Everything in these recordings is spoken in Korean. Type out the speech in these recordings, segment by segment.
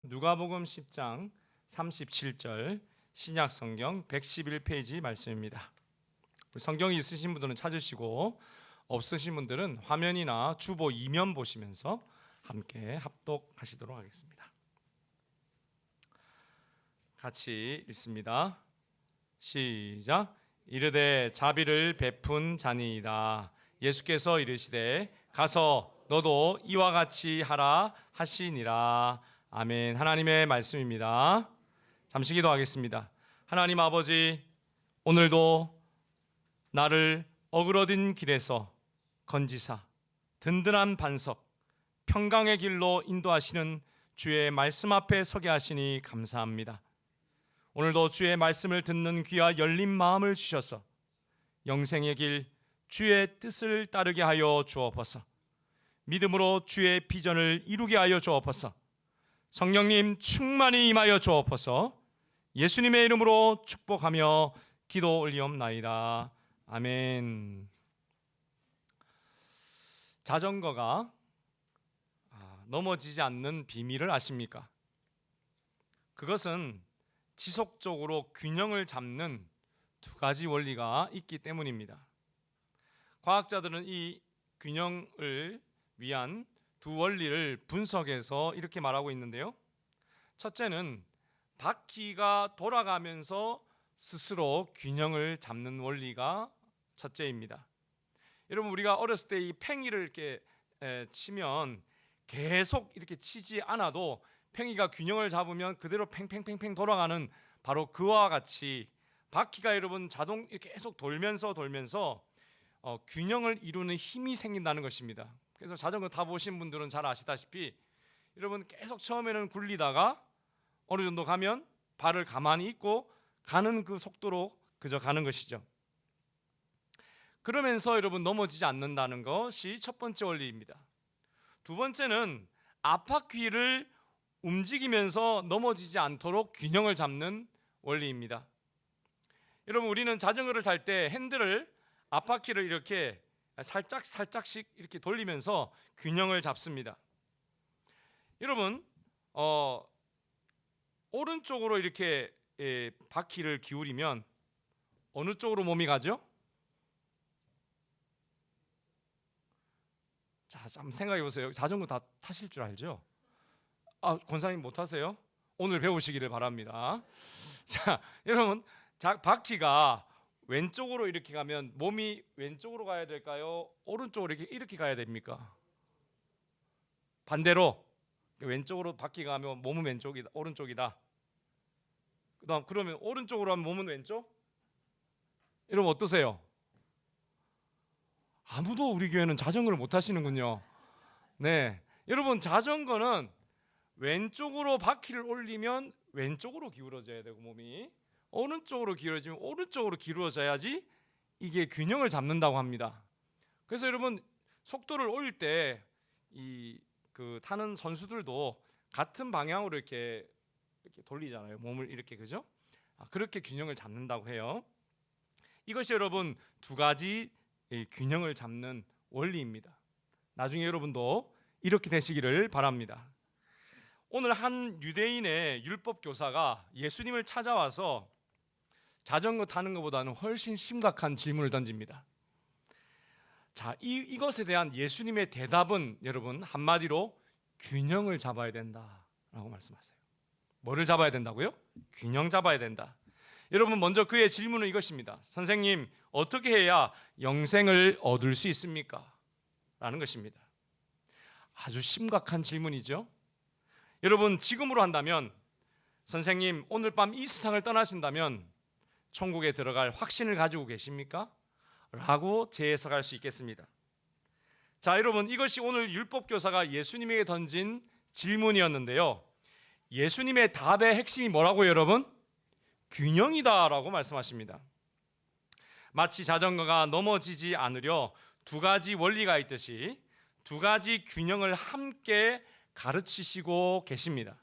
누가복음 10장 37절 신약 성경 111페이지 말씀입니다. 성경이 있으신 분들은 찾으시고 없으신 분들은 화면이나 주보 2면 보시면서 함께 합독하시도록 하겠습니다. 같이 읽습니다. 시작. 이르되 자비를 베푼 자니이다. 예수께서 이르시되 가서 너도 이와 같이 하라 하시니라. 아멘. 하나님의 말씀입니다. 잠시 기도하겠습니다. 하나님 아버지, 오늘도 나를 어그러진 길에서 건지사 든든한 반석 평강의 길로 인도하시는 주의 말씀 앞에 서게 하시니 감사합니다. 오늘도 주의 말씀을 듣는 귀와 열린 마음을 주셔서 영생의 길 주의 뜻을 따르게 하여 주옵소서. 믿음으로 주의 비전을 이루게 하여 주옵소서. 성령님 충만히 임하여 주옵소서. 예수님의 이름으로 축복하며 기도 올리옵나이다. 아멘. 자전거가 넘어지지 않는 비밀을 아십니까? 그것은 지속적으로 균형을 잡는 두 가지 원리가 있기 때문입니다. 과학자들은 이 균형을 위한 두 원리를 분석해서 이렇게 말하고 있는데요. 첫째는 바퀴가 돌아가면서 스스로 균형을 잡는 원리가 첫째입니다. 여러분, 우리가 어렸을 때 이 팽이를 이렇게 치면 계속 이렇게 치지 않아도 팽이가 균형을 잡으면 그대로 팽팽팽팽 돌아가는 바로 그와 같이 바퀴가 여러분 자동 이렇게 계속 돌면서 균형을 이루는 힘이 생긴다는 것입니다. 그래서 자전거 타보신 분들은 잘 아시다시피 여러분 계속 처음에는 굴리다가 어느 정도 가면 발을 가만히 있고 가는 그 속도로 그저 가는 것이죠. 그러면서 여러분 넘어지지 않는다는 것이 첫 번째 원리입니다. 두 번째는 앞바퀴를 움직이면서 넘어지지 않도록 균형을 잡는 원리입니다. 여러분, 우리는 자전거를 탈 때 핸들을 앞바퀴를 이렇게 살짝씩 이렇게 돌리면서 균형을 잡습니다. 여러분, 오른쪽으로 이렇게 바퀴를 기울이면 어느 쪽으로 몸이 가죠? 자, 한번 생각해 보세요. 자전거 다 타실 줄 알죠? 권사님 못 타세요? 오늘 배우시기를 바랍니다. 자, 여러분, 바퀴가 왼쪽으로 이렇게 가면 몸이 왼쪽으로 가야 될까요? 오른쪽으로 이렇게 가야 됩니까? 반대로 왼쪽으로 바퀴가 가면 몸은 왼쪽이다, 오른쪽이다. 그러면 오른쪽으로 하면 몸은 왼쪽? 여러분 어떠세요? 아무도 우리 교회는 자전거를 못 타시는군요. 네, 여러분 자전거는 왼쪽으로 바퀴를 올리면 왼쪽으로 기울어져야 되고 몸이 오른쪽으로 기울어지면 오른쪽으로 기울어져야지 이게 균형을 잡는다고 합니다. 그래서 여러분 속도를 올릴 때 타는 선수들도 같은 방향으로 이렇게 돌리잖아요. 몸을 이렇게, 그죠? 그렇게 균형을 잡는다고 해요. 이것이 여러분 두 가지 균형을 잡는 원리입니다. 나중에 여러분도 이렇게 되시기를 바랍니다. 오늘 한 유대인의 율법 교사가 예수님을 찾아와서 자전거 타는 것보다는 훨씬 심각한 질문을 던집니다. 자, 이것에 대한 예수님의 대답은 여러분 한마디로 균형을 잡아야 된다라고 말씀하세요. 뭐를 잡아야 된다고요? 균형 잡아야 된다. 여러분, 먼저 그의 질문은 이것입니다. 선생님, 어떻게 해야 영생을 얻을 수 있습니까? 라는 것입니다. 아주 심각한 질문이죠. 여러분, 지금으로 한다면 선생님, 오늘 밤 이 세상을 떠나신다면 천국에 들어갈 확신을 가지고 계십니까? 라고 재해석할 수 있겠습니다. 자, 여러분, 이것이 오늘 율법교사가 예수님에게 던진 질문이었는데요. 예수님의 답의 핵심이 뭐라고요, 여러분? 균형이다라고 말씀하십니다. 마치 자전거가 넘어지지 않으려 두 가지 원리가 있듯이 두 가지 균형을 함께 가르치시고 계십니다.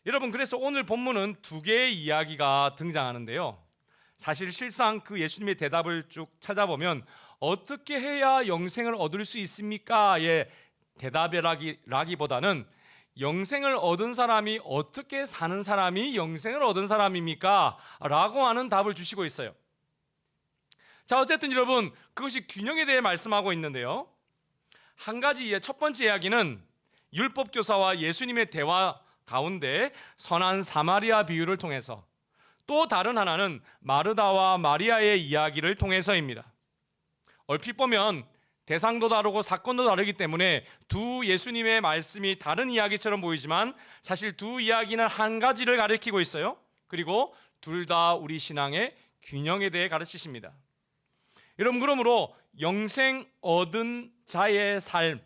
여러분, 그래서 오늘 본문은 두 개의 이야기가 등장하는데요. 사실 실상 그 예수님의 대답을 쭉 찾아보면 어떻게 해야 영생을 얻을 수 있습니까? 의 대답이라기보다는 영생을 얻은 사람이 어떻게 사는 사람이 영생을 얻은 사람입니까? 라고 하는 답을 주시고 있어요. 자, 어쨌든 여러분, 그것이 균형에 대해 말씀하고 있는데요. 한 가지, 첫 번째 이야기는 율법 교사와 예수님의 대화 가운데 선한 사마리아 비유를 통해서, 또 다른 하나는 마르다와 마리아의 이야기를 통해서입니다. 얼핏 보면 대상도 다르고 사건도 다르기 때문에 두 예수님의 말씀이 다른 이야기처럼 보이지만 사실 두 이야기는 한 가지를 가리키고 있어요. 그리고 둘 다 우리 신앙의 균형에 대해 가르치십니다. 여러분, 그러므로 영생 얻은 자의 삶,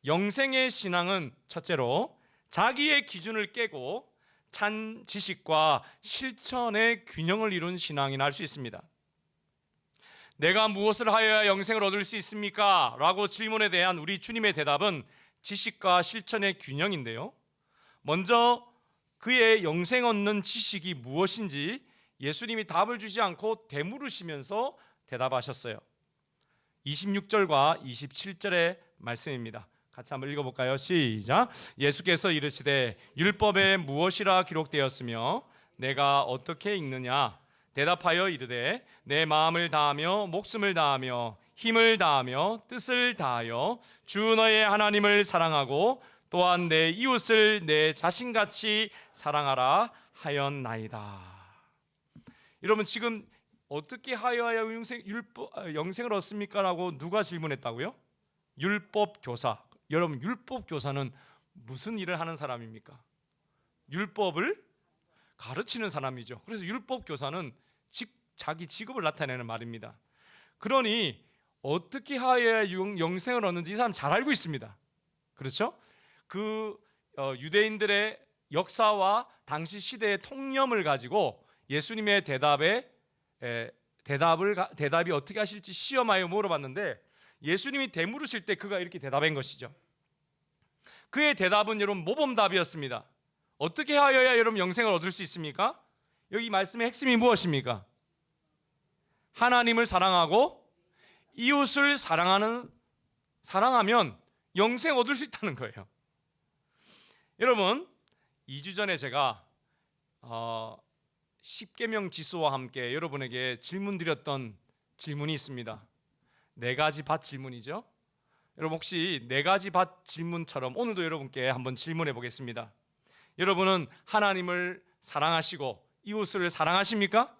영생의 신앙은 첫째로 자기의 기준을 깨고 찬 지식과 실천의 균형을 이룬 신앙이라 할 수 있습니다. 내가 무엇을 하여야 영생을 얻을 수 있습니까? 라고 질문에 대한 우리 주님의 대답은 지식과 실천의 균형인데요. 먼저 그의 영생 얻는 지식이 무엇인지 예수님이 답을 주지 않고 되물으시면서 대답하셨어요. 26절과 27절의 말씀입니다. 같이 한번 읽어볼까요? 시작. 예수께서 이르시되 율법에 무엇이라 기록되었으며 내가 어떻게 읽느냐? 대답하여 이르되 내 마음을 다하며 목숨을 다하며 힘을 다하며 뜻을 다하여 주 너의 하나님을 사랑하고 또한 내 이웃을 내 자신같이 사랑하라 하였나이다. 여러분, 지금 어떻게 하여야 영생을 얻습니까? 라고 누가 질문했다고요? 율법 교사. 여러분, 율법 교사는 무슨 일을 하는 사람입니까? 율법을 가르치는 사람이죠. 그래서 율법 교사는 자기 직업을 나타내는 말입니다. 그러니 어떻게 하여야 영생을 얻는지 이 사람 잘 알고 있습니다. 그렇죠? 유대인들의 역사와 당시 시대의 통념을 가지고 예수님의 대답이 어떻게 하실지 시험하여 물어봤는데 예수님이 되물으실 때 그가 이렇게 대답한 것이죠. 그의 대답은 여러분 모범답이었습니다. 어떻게 하여야 여러분 영생을 얻을 수 있습니까? 여기 말씀의 핵심이 무엇입니까? 하나님을 사랑하고 이웃을 사랑하면 영생 얻을 수 있다는 거예요. 여러분, 2주 전에 제가 10계명 지수와 함께 여러분에게 질문 드렸던 질문이 있습니다. 4가지 밭 질문이죠. 여러분, 혹시 4가지 밭 질문처럼 오늘도 여러분께 한번 질문해 보겠습니다. 여러분은 하나님을 사랑하시고 이웃을 사랑하십니까?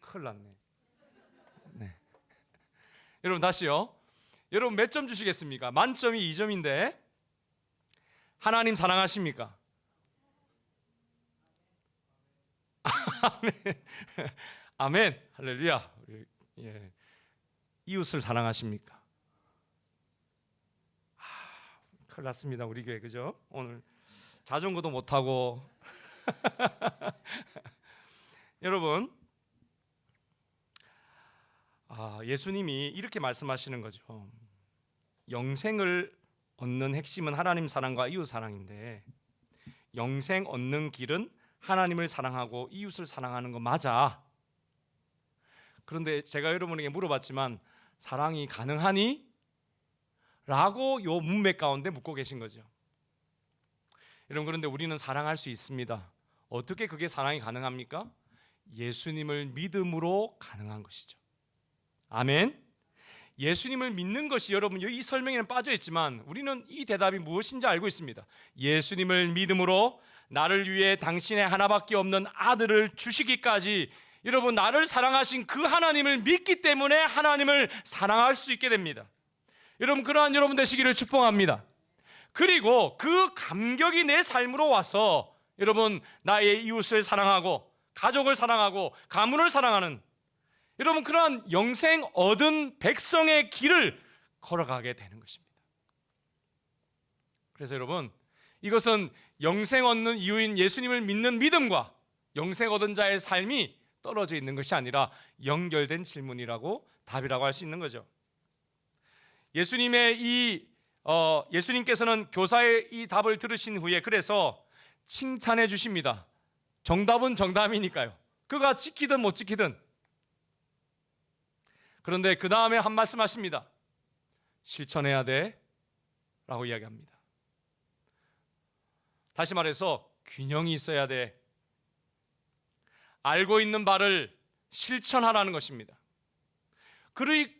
큰일 났네. 네. 여러분, 다시요. 여러분 몇 점 주시겠습니까? 만점이 2점인데 하나님 사랑하십니까? 아멘. 아멘. 할렐루야. 예. 이웃을 사랑하십니까? 큰일 났습니다, 우리 교회. 그죠? 오늘 자전거도 못하고 여러분, 예수님이 이렇게 말씀하시는 거죠. 영생을 얻는 핵심은 하나님 사랑과 이웃 사랑인데 영생 얻는 길은 하나님을 사랑하고 이웃을 사랑하는 거 맞아. 그런데 제가 여러분에게 물어봤지만 사랑이 가능하니? 라고 요 문맥 가운데 묻고 계신 거죠. 여러분, 그런데 우리는 사랑할 수 있습니다. 어떻게 그게 사랑이 가능합니까? 예수님을 믿음으로 가능한 것이죠. 아멘. 예수님을 믿는 것이, 여러분 이 설명에는 빠져 있지만 우리는 이 대답이 무엇인지 알고 있습니다. 예수님을 믿음으로 나를 위해 당신의 하나밖에 없는 아들을 주시기까지, 여러분 나를 사랑하신 그 하나님을 믿기 때문에 하나님을 사랑할 수 있게 됩니다. 여러분, 그러한 여러분 되시기를 축복합니다. 그리고 그 감격이 내 삶으로 와서 여러분 나의 이웃을 사랑하고 가족을 사랑하고 가문을 사랑하는, 여러분 그러한 영생 얻은 백성의 길을 걸어가게 되는 것입니다. 그래서 여러분, 이것은 영생 얻는 이유인 예수님을 믿는 믿음과 영생 얻은 자의 삶이 떨어져 있는 것이 아니라 연결된 질문이라고, 답이라고 할 수 있는 거죠. 예수님께서는 교사의 이 답을 들으신 후에 그래서 칭찬해 주십니다. 정답은 정답이니까요. 그가 지키든 못 지키든. 그런데 그 다음에 한 말씀 하십니다. 실천해야 돼 라고 이야기합니다. 다시 말해서 균형이 있어야 돼. 알고 있는 바를 실천하라는 것입니다.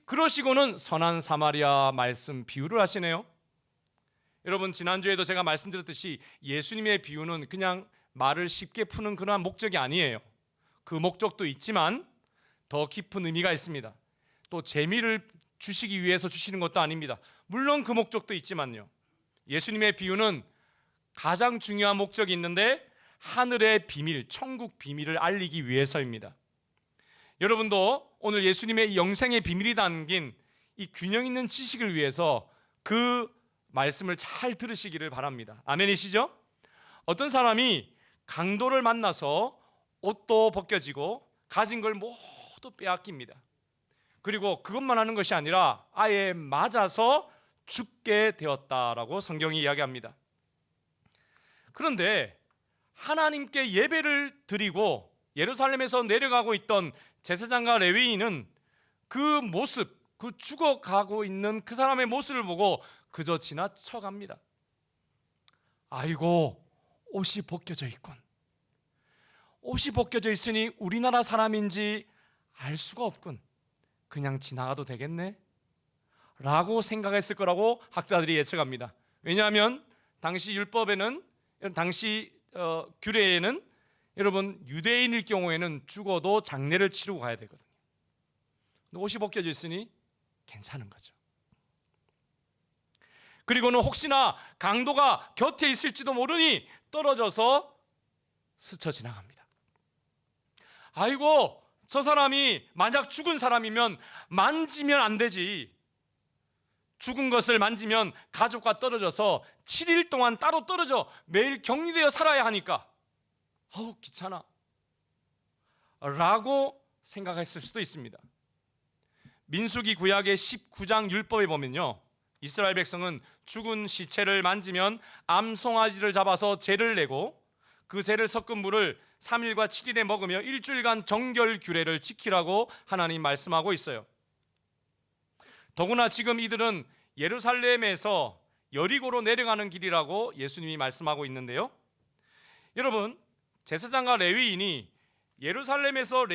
그러시고는 선한 사마리아 말씀 비유를 하시네요. 여러분, 지난주에도 제가 말씀드렸듯이 예수님의 비유는 그냥 말을 쉽게 푸는 그러한 목적이 아니에요. 그 목적도 있지만 더 깊은 의미가 있습니다. 또 재미를 주시기 위해서 주시는 것도 아닙니다. 물론 그 목적도 있지만요, 예수님의 비유는 가장 중요한 목적이 있는데 하늘의 비밀, 천국 비밀을 알리기 위해서입니다. 여러분도 오늘 예수님의 영생의 비밀이 담긴 이 균형 있는 지식을 위해서 그 말씀을 잘 들으시기를 바랍니다. 아멘이시죠? 어떤 사람이 강도를 만나서 옷도 벗겨지고 가진 걸 모두 빼앗깁니다. 그리고 그것만 하는 것이 아니라 아예 맞아서 죽게 되었다라고 성경이 이야기합니다. 그런데 하나님께 예배를 드리고 예루살렘에서 내려가고 있던 제사장과 레위인은 그 모습, 그 죽어가고 있는 그 사람의 모습을 보고 그저 지나쳐갑니다. 아이고, 옷이 벗겨져 있군. 옷이 벗겨져 있으니 우리나라 사람인지 알 수가 없군. 그냥 지나가도 되겠네? 라고 생각했을 거라고 학자들이 예측합니다. 왜냐하면 당시 율법에는, 당시 규례에는 여러분, 유대인일 경우에는 죽어도 장례를 치르고 가야 되거든요. 근데 옷이 벗겨져 있으니 괜찮은 거죠. 그리고는 혹시나 강도가 곁에 있을지도 모르니 떨어져서 스쳐 지나갑니다. 아이고, 저 사람이 만약 죽은 사람이면 만지면 안 되지. 죽은 것을 만지면 가족과 떨어져서 7일 동안 따로 떨어져 매일 격리되어 살아야 하니까 아우, 귀찮아 라고 생각했을 수도 있습니다. 민수기 구약의 19장 율법에 보면요, 이스라엘 백성은 죽은 시체를 만지면 암송아지를 잡아서 제를 내고 그 제를 섞은 물을 3일과 7일에 먹으며 일주일간 정결 규례를 지키라고 하나님 말씀하고 있어요. 더구나 지금 이들은 예루살렘에서 여리고로 내려가는 길이라고 예수님이 말씀하고 있는데요, 여러분, 제사장과 레위인이 예루살렘에서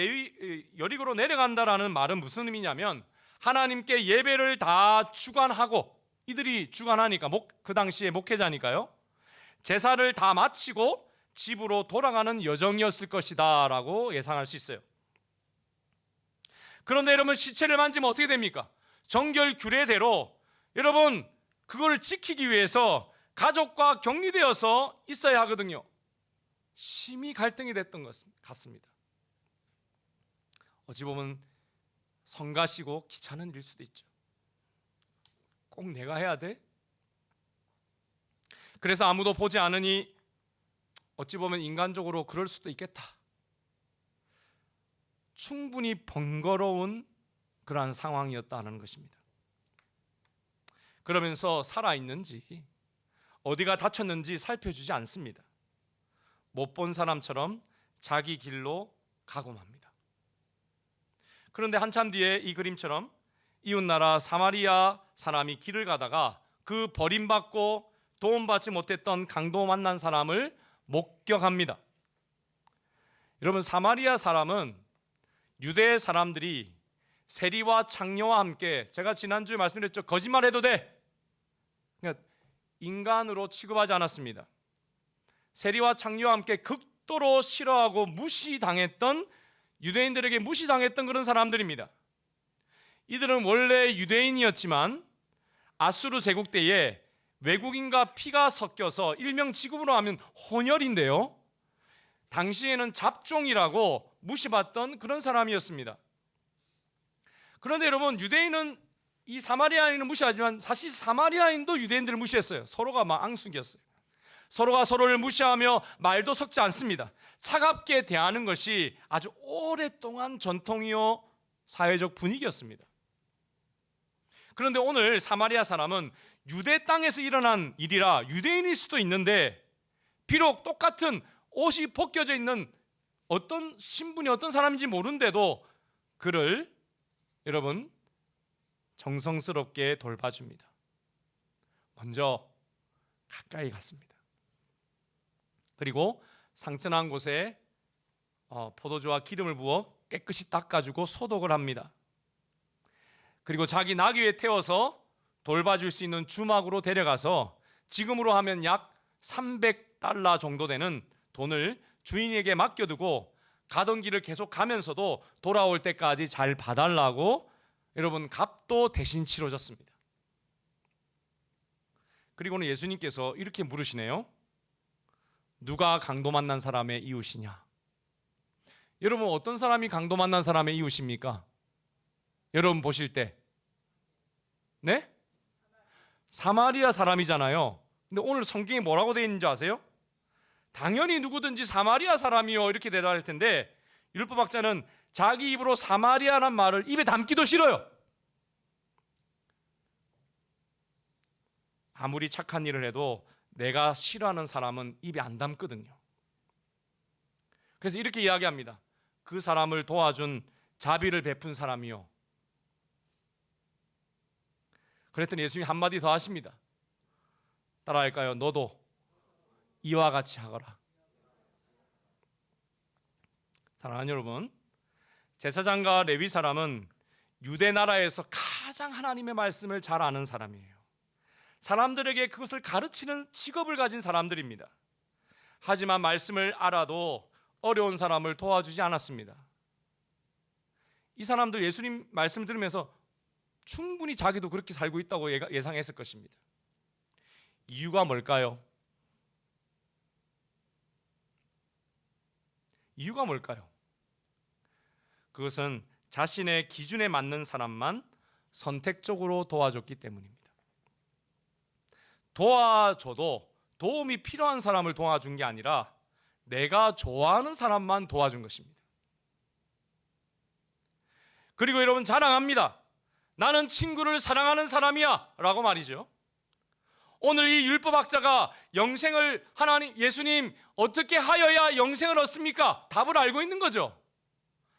여리고로 내려간다라는 말은 무슨 의미냐면 하나님께 예배를 다 주관하고, 이들이 주관하니까 그 당시에 목회자니까요, 제사를 다 마치고 집으로 돌아가는 여정이었을 것이다 라고 예상할 수 있어요. 그런데 여러분, 시체를 만지면 어떻게 됩니까? 정결 규례대로 여러분, 그걸 지키기 위해서 가족과 격리되어서 있어야 하거든요. 심히 갈등이 됐던 것 같습니다. 어찌 보면 성가시고 귀찮은 일일 수도 있죠. 꼭 내가 해야 돼? 그래서 아무도 보지 않으니 어찌 보면 인간적으로 그럴 수도 있겠다. 충분히 번거로운 그러한 상황이었다는 것입니다. 그러면서 살아있는지 어디가 다쳤는지 살펴주지 않습니다. 못 본 사람처럼 자기 길로 가고 맙니다. 그런데 한참 뒤에 이 그림처럼 이웃나라 사마리아 사람이 길을 가다가 그 버림받고 도움받지 못했던 강도 만난 사람을 목격합니다. 여러분, 사마리아 사람은 유대 사람들이 세리와 창녀와 함께, 제가 지난주에 말씀드렸죠, 거짓말해도 돼, 그러니까 인간으로 취급하지 않았습니다. 세리와 창녀와 함께 극도로 싫어하고 무시당했던, 유대인들에게 무시당했던 그런 사람들입니다. 이들은 원래 유대인이었지만 아수르 제국 때에 외국인과 피가 섞여서 일명 지금으로 하면 혼혈인데요, 당시에는 잡종이라고 무시받던 그런 사람이었습니다. 그런데 여러분, 유대인은 이 사마리아인을 무시하지만 사실 사마리아인도 유대인들을 무시했어요. 서로가 막 앙숙이었어요. 서로가 서로를 무시하며 말도 섞지 않습니다. 차갑게 대하는 것이 아주 오랫동안 전통이요 사회적 분위기였습니다. 그런데 오늘 사마리아 사람은 유대 땅에서 일어난 일이라 유대인일 수도 있는데, 비록 똑같은 옷이 벗겨져 있는 어떤 신분이 어떤 사람인지 모르는데도 그를 여러분 정성스럽게 돌봐줍니다. 먼저 가까이 갔습니다. 그리고 상처난 곳에 포도주와 기름을 부어 깨끗이 닦아주고 소독을 합니다. 그리고 자기 나귀 위에 태워서 돌봐줄 수 있는 주막으로 데려가서 지금으로 하면 약 $300 정도 되는 돈을 주인에게 맡겨두고 가던 길을 계속 가면서도 돌아올 때까지 잘 봐달라고 여러분 값도 대신 치러졌습니다. 그리고는 예수님께서 이렇게 물으시네요. 누가 강도 만난 사람의 이웃이냐? 여러분 어떤 사람이 강도 만난 사람의 이웃입니까? 여러분 보실 때 네? 사마리아 사람이잖아요. 근데 오늘 성경에 뭐라고 되어 있는지 아세요? 당연히 누구든지 사마리아 사람이요 이렇게 대답할 텐데 율법학자는 자기 입으로 사마리아란 말을 입에 담기도 싫어요. 아무리 착한 일을 해도 내가 싫어하는 사람은 입에 안 담거든요. 그래서 이렇게 이야기합니다. 그 사람을 도와준 자비를 베푼 사람이요. 그랬더니 예수님이 한마디 더 하십니다. 따라할까요? 너도 이와 같이 하거라. 사랑하는 여러분, 제사장과 레위 사람은 유대 나라에서 가장 하나님의 말씀을 잘 아는 사람이에요. 사람들에게 그것을 가르치는 직업을 가진 사람들입니다. 하지만 말씀을 알아도 어려운 사람을 도와주지 않았습니다. 이 사람들 예수님 말씀을 들으면서 충분히 자기도 그렇게 살고 있다고 예상했을 것입니다. 이유가 뭘까요? 이유가 뭘까요? 그것은 자신의 기준에 맞는 사람만 선택적으로 도와줬기 때문입니다. 도와줘도 도움이 필요한 사람을 도와준 게 아니라 내가 좋아하는 사람만 도와준 것입니다. 그리고 여러분 자랑합니다. 나는 친구를 사랑하는 사람이야 라고 말이죠. 오늘 이 율법학자가 영생을 예수님 어떻게 하여야 영생을 얻습니까? 답을 알고 있는 거죠.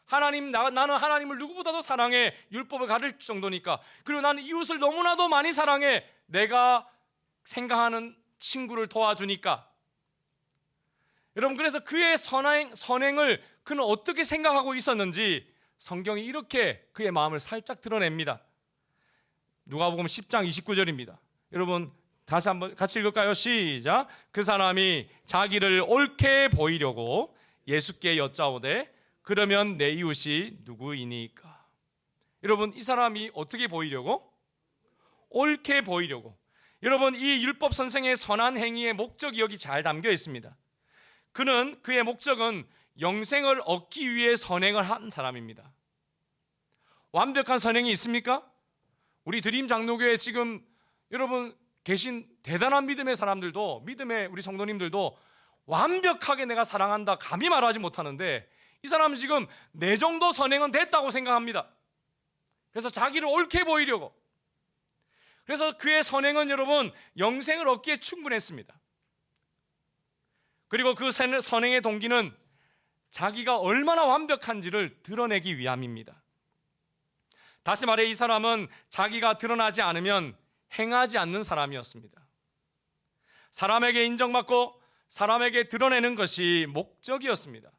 나는 하나님을 누구보다도 사랑해. 율법을 가르칠 정도니까. 그리고 나는 이웃을 너무나도 많이 사랑해. 내가 생각하는 친구를 도와주니까. 여러분 그래서 그의 선행을 그는 어떻게 생각하고 있었는지 성경이 이렇게 그의 마음을 살짝 드러냅니다. 누가복음 10장 29절입니다. 여러분 다시 한번 같이 읽을까요? 시작. 그 사람이 자기를 옳게 보이려고 예수께 여짜오되 그러면 내 이웃이 누구이니까? 여러분 이 사람이 어떻게 보이려고? 옳게 보이려고. 여러분 이 율법 선생의 선한 행위의 목적이 여기 잘 담겨 있습니다. 그의 목적은 영생을 얻기 위해 선행을 한 사람입니다. 완벽한 선행이 있습니까? 우리 드림 장로교에 지금 여러분 계신 대단한 믿음의 사람들도, 믿음의 우리 성도님들도 완벽하게 내가 사랑한다 감히 말하지 못하는데 이 사람은 지금 내 정도 선행은 됐다고 생각합니다. 그래서 자기를 옳게 보이려고. 그래서 그의 선행은 여러분 영생을 얻기에 충분했습니다. 그리고 그 선행의 동기는 자기가 얼마나 완벽한지를 드러내기 위함입니다. 다시 말해 이 사람은 자기가 드러나지 않으면 행하지 않는 사람이었습니다. 사람에게 인정받고 사람에게 드러내는 것이 목적이었습니다.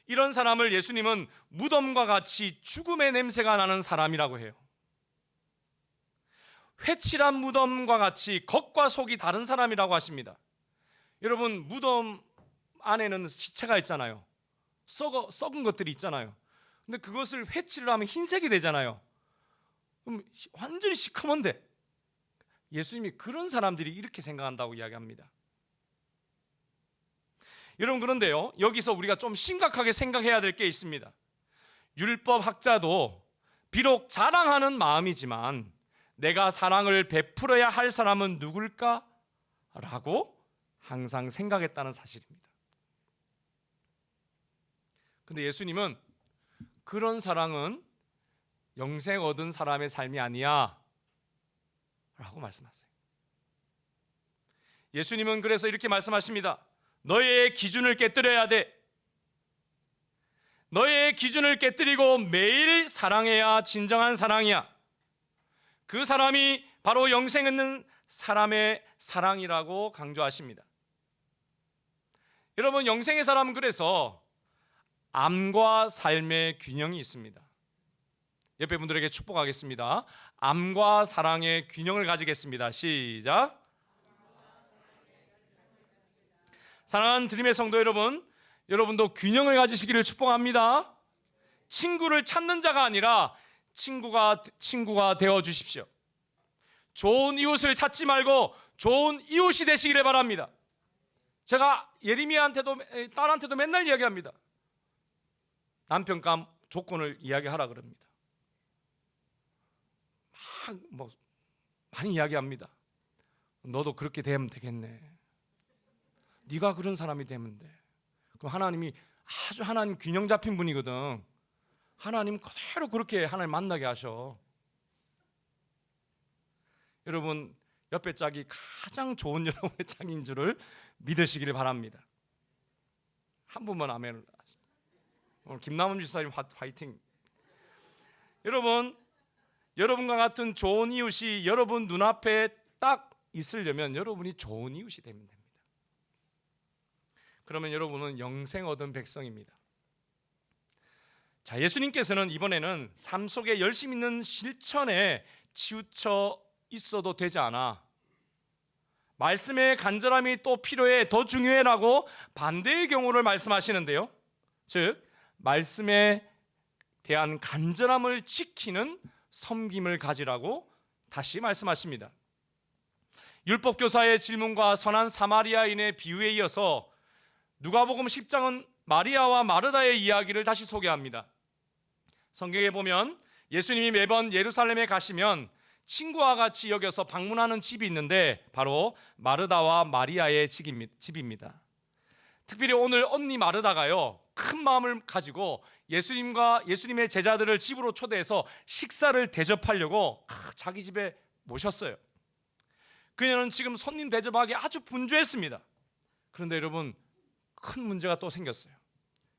이런 사람을 예수님은 무덤과 같이 죽음의 냄새가 나는 사람이라고 해요. 회칠한 무덤과 같이 겉과 속이 다른 사람이라고 하십니다. 여러분 무덤 안에는 시체가 있잖아요. 썩은 것들이 있잖아요. 근데 그것을 회칠을 하면 흰색이 되잖아요. 그럼 완전히 시커먼데 예수님이 그런 사람들이 이렇게 생각한다고 이야기합니다. 여러분 그런데요 여기서 우리가 좀 심각하게 생각해야 될 게 있습니다. 율법학자도 비록 자랑하는 마음이지만 내가 사랑을 베풀어야 할 사람은 누굴까? 라고 항상 생각했다는 사실입니다. 근데 예수님은 그런 사랑은 영생 얻은 사람의 삶이 아니야 라고 말씀하세요. 예수님은 그래서 이렇게 말씀하십니다. 너의 기준을 깨뜨려야 돼. 너의 기준을 깨뜨리고 매일 사랑해야 진정한 사랑이야. 그 사람이 바로 영생 있는 사람의 사랑이라고 강조하십니다. 여러분, 영생의 사람은 그래서 암과 삶의 균형이 있습니다. 옆에 분들에게 축복하겠습니다. 암과 사랑의 균형을 가지겠습니다. 시작. 사랑하는 드림의 성도 여러분, 여러분도 균형을 가지시기를 축복합니다. 친구를 찾는 자가 아니라 친구가 되어 주십시오. 좋은 이웃을 찾지 말고 좋은 이웃이 되시기를 바랍니다. 제가 예레미야한테도 딸한테도 맨날 이야기합니다. 남편감 조건을 이야기하라 그럽니다. 많이 이야기합니다. 너도 그렇게 되면 되겠네. 네가 그런 사람이 되면 돼. 그럼 하나님이 아주 하나님 균형 잡힌 분이거든. 하나님 그대로 그렇게 하나님 만나게 하셔. 여러분, 옆에 짝이 가장 좋은 여러분의 짝인 줄을 믿으시기를 바랍니다. 한 분만 아멘을. 오늘 김남은 집사님 화이팅. 여러분, 여러분과 같은 좋은 이웃이 여러분 눈앞에 딱 있으려면 여러분이 좋은 이웃이 되면 됩니다. 그러면 여러분은 영생 얻은 백성입니다. 자, 예수님께서는 이번에는 삶 속에 열심 있는 실천에 치우쳐 있어도 되지 않아. 말씀의 간절함이 또 필요해, 더 중요해라고 반대의 경우를 말씀하시는데요. 즉, 말씀에 대한 간절함을 지키는 섬김을 가지라고 다시 말씀하십니다. 율법교사의 질문과 선한 사마리아인의 비유에 이어서 누가복음 10장은 마리아와 마르다의 이야기를 다시 소개합니다. 성경에 보면 예수님이 매번 예루살렘에 가시면 친구와 같이 여겨서 방문하는 집이 있는데 바로 마르다와 마리아의 집입니다. 특별히 오늘 언니 마르다가요, 큰 마음을 가지고 예수님의 제자들을 집으로 초대해서 식사를 대접하려고 자기 집에 모셨어요. 그녀는 지금 손님 대접하기 아주 분주했습니다. 그런데 여러분, 큰 문제가 또 생겼어요.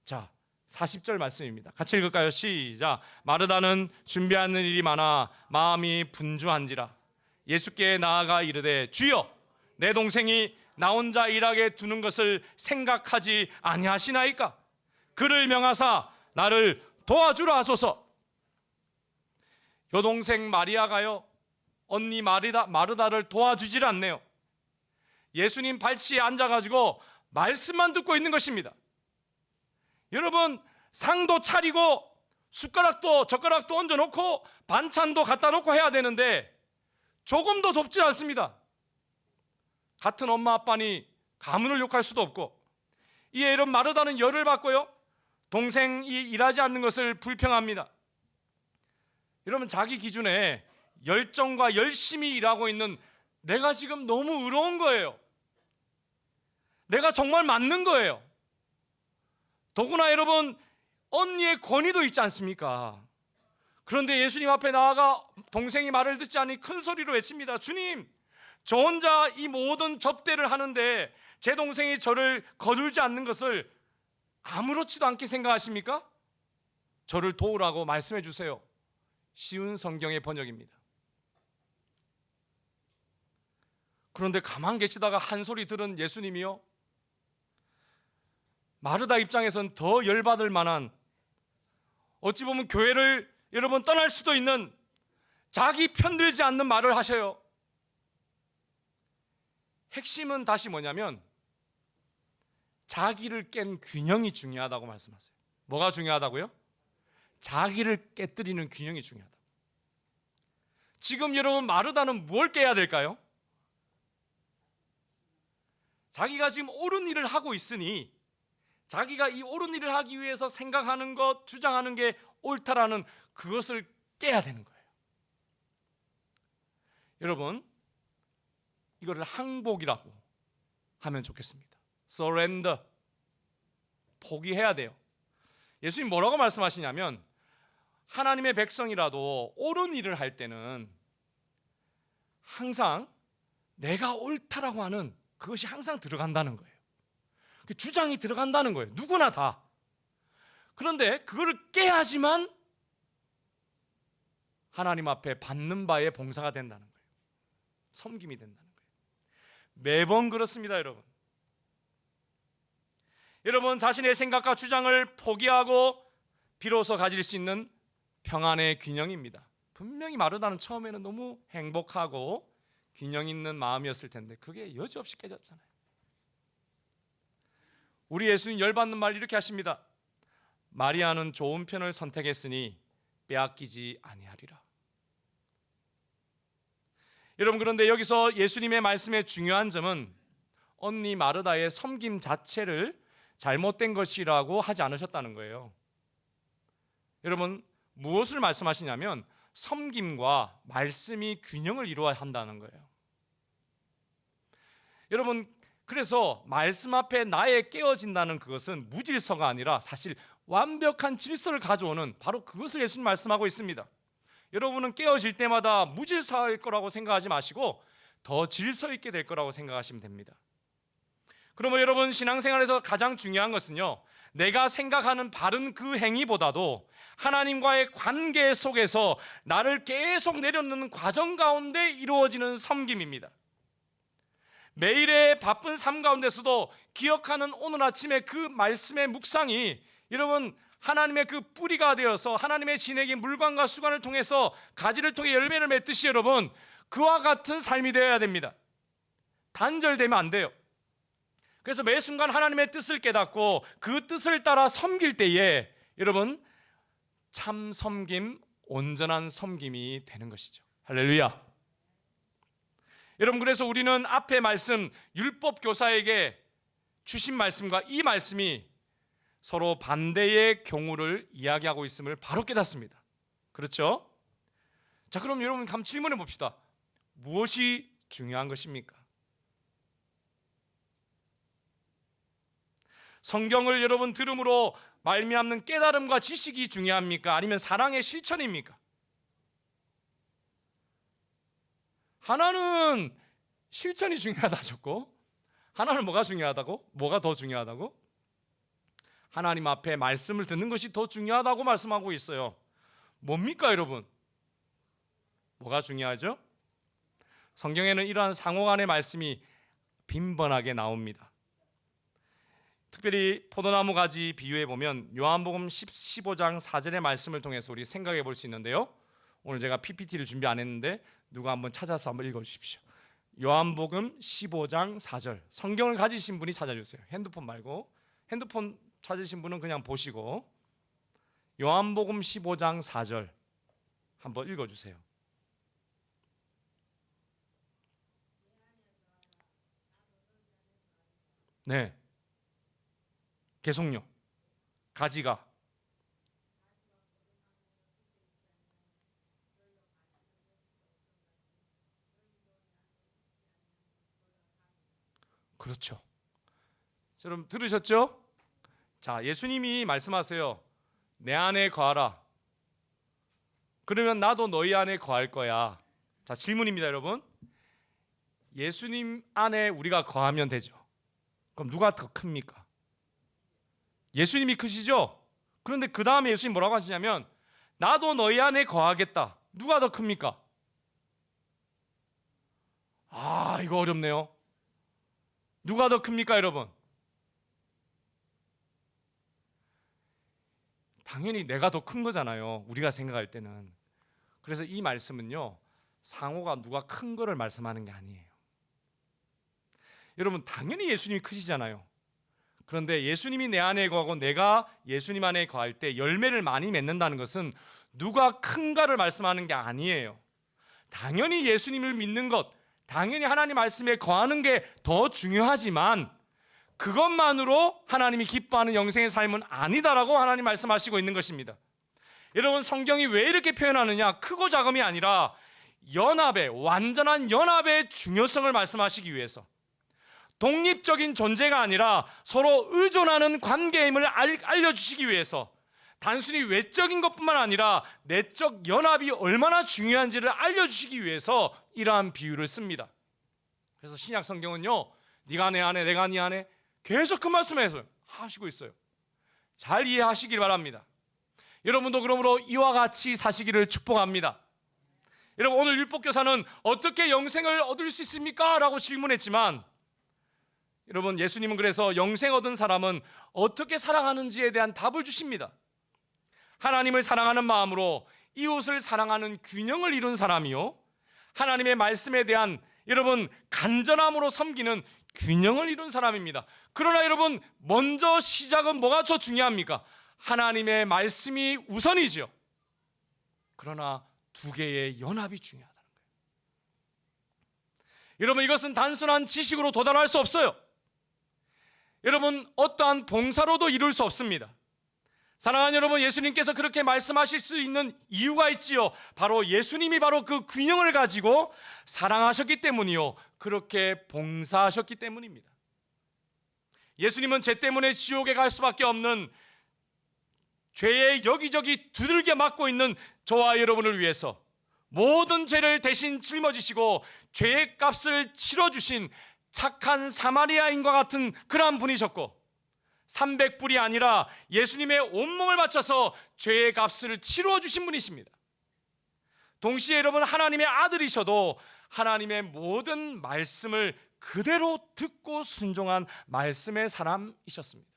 자, 40절 말씀입니다. 같이 읽을까요? 시작. 마르다는 준비하는 일이 많아 마음이 분주한지라 예수께 나아가 이르되, 주여, 내 동생이 나 혼자 일하게 두는 것을 생각하지 아니하시나이까? 그를 명하사 나를 도와주라 하소서. 여동생 마리아가요, 언니 마르다를 도와주질 않네요. 예수님 발치에 앉아가지고 말씀만 듣고 있는 것입니다. 여러분, 상도 차리고 숟가락도 젓가락도 얹어놓고 반찬도 갖다 놓고 해야 되는데 조금도 돕지 않습니다. 같은 엄마 아빠니 가문을 욕할 수도 없고, 이에 이런 마르다는 열을 받고요, 동생이 일하지 않는 것을 불평합니다. 여러분, 자기 기준에 열정과 열심히 일하고 있는 내가 지금 너무 의로운 거예요. 내가 정말 맞는 거예요. 더구나 여러분, 언니의 권위도 있지 않습니까? 그런데 예수님 앞에 나아가 동생이 말을 듣지 않으니 큰 소리로 외칩니다. 주님, 저 혼자 이 모든 접대를 하는데 제 동생이 저를 거들지 않는 것을 아무렇지도 않게 생각하십니까? 저를 도우라고 말씀해 주세요. 쉬운 성경의 번역입니다. 그런데 가만 계시다가 한 소리 들은 예수님이요, 마르다 입장에선 더 열받을 만한, 어찌 보면 교회를 여러분 떠날 수도 있는 자기 편들지 않는 말을 하셔요. 핵심은 다시 뭐냐면 자기를 깬 균형이 중요하다고 말씀하세요. 뭐가 중요하다고요? 자기를 깨뜨리는 균형이 중요하다. 지금 여러분, 마르다는 뭘 깨야 될까요? 자기가 지금 옳은 일을 하고 있으니 자기가 이 옳은 일을 하기 위해서 생각하는 것, 주장하는 게 옳다라는 그것을 깨야 되는 거예요. 여러분, 이거를 항복이라고 하면 좋겠습니다. surrender, 포기해야 돼요. 예수님 뭐라고 말씀하시냐면, 하나님의 백성이라도 옳은 일을 할 때는 항상 내가 옳다라고 하는 그것이 항상 들어간다는 거예요. 주장이 들어간다는 거예요. 누구나 다. 그런데 그거를 깨야지만 하나님 앞에 받는 바에 봉사가 된다는 거예요. 섬김이 된다는 거예요. 매번 그렇습니다, 여러분. 여러분 자신의 생각과 주장을 포기하고 비로소 가질 수 있는 평안의 균형입니다. 분명히 마르다는 처음에는 너무 행복하고 균형 있는 마음이었을 텐데 그게 여지없이 깨졌잖아요. 우리 예수님 열받는 말 이렇게 하십니다. 마리아는 좋은 편을 선택했으니 빼앗기지 아니하리라. 여러분, 그런데 여기서 예수님의 말씀의 중요한 점은 언니 마르다의 섬김 자체를 잘못된 것이라고 하지 않으셨다는 거예요. 여러분, 무엇을 말씀하시냐면 섬김과 말씀이 균형을 이루어야 한다는 거예요. 여러분, 그래서 말씀 앞에 나의 깨어진다는 그것은 무질서가 아니라 사실 완벽한 질서를 가져오는 바로 그것을 예수님 말씀하고 있습니다. 여러분은 깨어질 때마다 무질서할 거라고 생각하지 마시고 더 질서 있게 될 거라고 생각하시면 됩니다. 그러면 여러분, 신앙생활에서 가장 중요한 것은요, 내가 생각하는 바른 그 행위보다도 하나님과의 관계 속에서 나를 계속 내려놓는 과정 가운데 이루어지는 섬김입니다. 매일의 바쁜 삶 가운데서도 기억하는 오늘 아침에 그 말씀의 묵상이 여러분 하나님의 그 뿌리가 되어서 하나님의 진액이 물광과 수관을 통해서 가지를 통해 열매를 맺듯이 여러분 그와 같은 삶이 되어야 됩니다. 단절되면 안 돼요. 그래서 매 순간 하나님의 뜻을 깨닫고 그 뜻을 따라 섬길 때에 여러분 참 섬김, 온전한 섬김이 되는 것이죠. 할렐루야. 여러분, 그래서 우리는 앞에 말씀 율법 교사에게 주신 말씀과 이 말씀이 서로 반대의 경우를 이야기하고 있음을 바로 깨닫습니다. 그렇죠? 자, 그럼 여러분 한번 질문해 봅시다. 무엇이 중요한 것입니까? 성경을 여러분 들음으로 말미암는 깨달음과 지식이 중요합니까? 아니면 사랑의 실천입니까? 하나는 실천이 중요하다 하셨고 하나는 뭐가 중요하다고? 뭐가 더 중요하다고? 하나님 앞에 말씀을 듣는 것이 더 중요하다고 말씀하고 있어요. 뭡니까 여러분? 뭐가 중요하죠? 성경에는 이러한 상호간의 말씀이 빈번하게 나옵니다. 특별히 포도나무 가지 비유해 보면 요한복음 15장 4절의 말씀을 통해서 우리 생각해 볼 수 있는데요. 오늘 제가 PPT를 준비 안 했는데 누가 한번 찾아서 한번 읽어 주십시오. 요한복음 15장 4절. 성경을 가지신 분이 찾아주세요. 핸드폰 말고. 핸드폰 찾으신 분은 그냥 보시고 요한복음 15장 4절 한번 읽어 주세요. 네. 계속요. 가지가 그렇죠. 여러분 들으셨죠? 자, 예수님이 말씀하세요. 내 안에 거하라. 그러면 나도 너희 안에 거할 거야. 자, 질문입니다, 여러분. 예수님 안에 우리가 거하면 되죠. 그럼 누가 더 큽니까? 예수님이 크시죠? 그런데 그 다음에 예수님 뭐라고 하시냐면 나도 너희 안에 거하겠다. 누가 더 큽니까? 아, 이거 어렵네요. 누가 더 큽니까, 여러분? 당연히 내가 더 큰 거잖아요. 우리가 생각할 때는. 그래서 이 말씀은요, 상호가 누가 큰 거를 말씀하는 게 아니에요. 여러분, 당연히 예수님이 크시잖아요. 그런데 예수님이 내 안에 거하고 내가 예수님 안에 거할 때 열매를 많이 맺는다는 것은 누가 큰가를 말씀하는 게 아니에요. 당연히 예수님을 믿는 것, 당연히 하나님 말씀에 거하는 게 더 중요하지만 그것만으로 하나님이 기뻐하는 영생의 삶은 아니다라고 하나님 말씀하시고 있는 것입니다. 여러분, 성경이 왜 이렇게 표현하느냐? 크고 작음이 아니라 연합의, 완전한 연합의 중요성을 말씀하시기 위해서, 독립적인 존재가 아니라 서로 의존하는 관계임을 알려주시기 위해서, 단순히 외적인 것뿐만 아니라 내적 연합이 얼마나 중요한지를 알려주시기 위해서 이러한 비유를 씁니다. 그래서 신약 성경은요, 네가 내 안에 내가 네 안에 계속 그 말씀을 하시고 있어요. 잘 이해하시길 바랍니다. 여러분도 그러므로 이와 같이 사시기를 축복합니다. 여러분, 오늘 율법교사는 어떻게 영생을 얻을 수 있습니까? 라고 질문했지만, 여러분, 예수님은 그래서 영생 얻은 사람은 어떻게 살아가는지에 대한 답을 주십니다. 하나님을 사랑하는 마음으로 이웃을 사랑하는 균형을 이룬 사람이요, 하나님의 말씀에 대한 여러분 간절함으로 섬기는 균형을 이룬 사람입니다. 그러나 여러분, 먼저 시작은 뭐가 더 중요합니까? 하나님의 말씀이 우선이죠. 그러나 두 개의 연합이 중요하다는 거예요. 여러분, 이것은 단순한 지식으로 도달할 수 없어요. 여러분, 어떠한 봉사로도 이룰 수 없습니다. 사랑하는 여러분, 예수님께서 그렇게 말씀하실 수 있는 이유가 있지요. 바로 예수님이 바로 그 균형을 가지고 사랑하셨기 때문이요, 그렇게 봉사하셨기 때문입니다. 예수님은 죄 때문에 지옥에 갈 수밖에 없는 죄에 여기저기 두들겨 맞고 있는 저와 여러분을 위해서 모든 죄를 대신 짊어지시고 죄의 값을 치러주신 착한 사마리아인과 같은 그러한 분이셨고, 300불이 아니라 예수님의 온몸을 바쳐서 죄의 값을 치루어 주신 분이십니다. 동시에 여러분, 하나님의 아들이셔도 하나님의 모든 말씀을 그대로 듣고 순종한 말씀의 사람이셨습니다.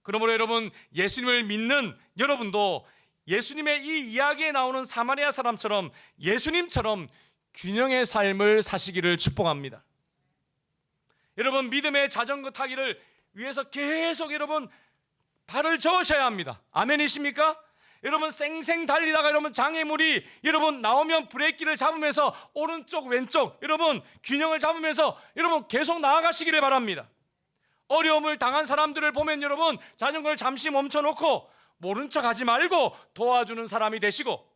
그러므로 여러분, 예수님을 믿는 여러분도 예수님의 이 이야기에 나오는 사마리아 사람처럼 예수님처럼 균형의 삶을 사시기를 축복합니다. 여러분, 믿음의 자전거 타기를 위해서 계속 여러분 발을 저으셔야 합니다. 아멘이십니까? 여러분, 쌩쌩 달리다가 여러분 장애물이 여러분 나오면 브레이크를 잡으면서 오른쪽 왼쪽 여러분 균형을 잡으면서 여러분 계속 나아가시기를 바랍니다. 어려움을 당한 사람들을 보면 여러분 자전거를 잠시 멈춰놓고 모른 척 하지 말고 도와주는 사람이 되시고,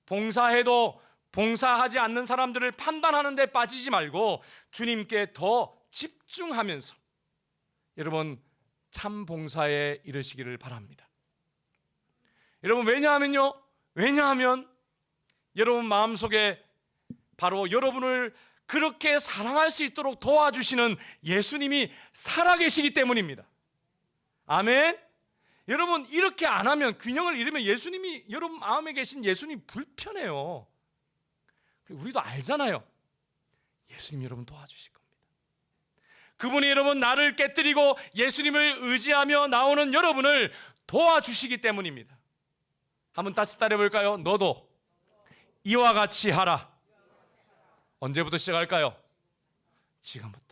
봉사해도 봉사하지 않는 사람들을 판단하는 데 빠지지 말고 주님께 더 집중하면서 여러분 참 봉사에 이르시기를 바랍니다. 여러분, 왜냐하면 여러분 마음속에 바로 여러분을 그렇게 사랑할 수 있도록 도와주시는 예수님이 살아계시기 때문입니다. 아멘. 여러분, 이렇게 안 하면, 균형을 잃으면 예수님이, 여러분 마음에 계신 예수님 불편해요. 우리도 알잖아요. 예수님 여러분 도와주실 겁니다. 그분이 여러분 나를 깨뜨리고 예수님을 의지하며 나오는 여러분을 도와주시기 때문입니다. 한번 다시 따라해볼까요? 너도 이와 같이 하라. 언제부터 시작할까요? 지금부터.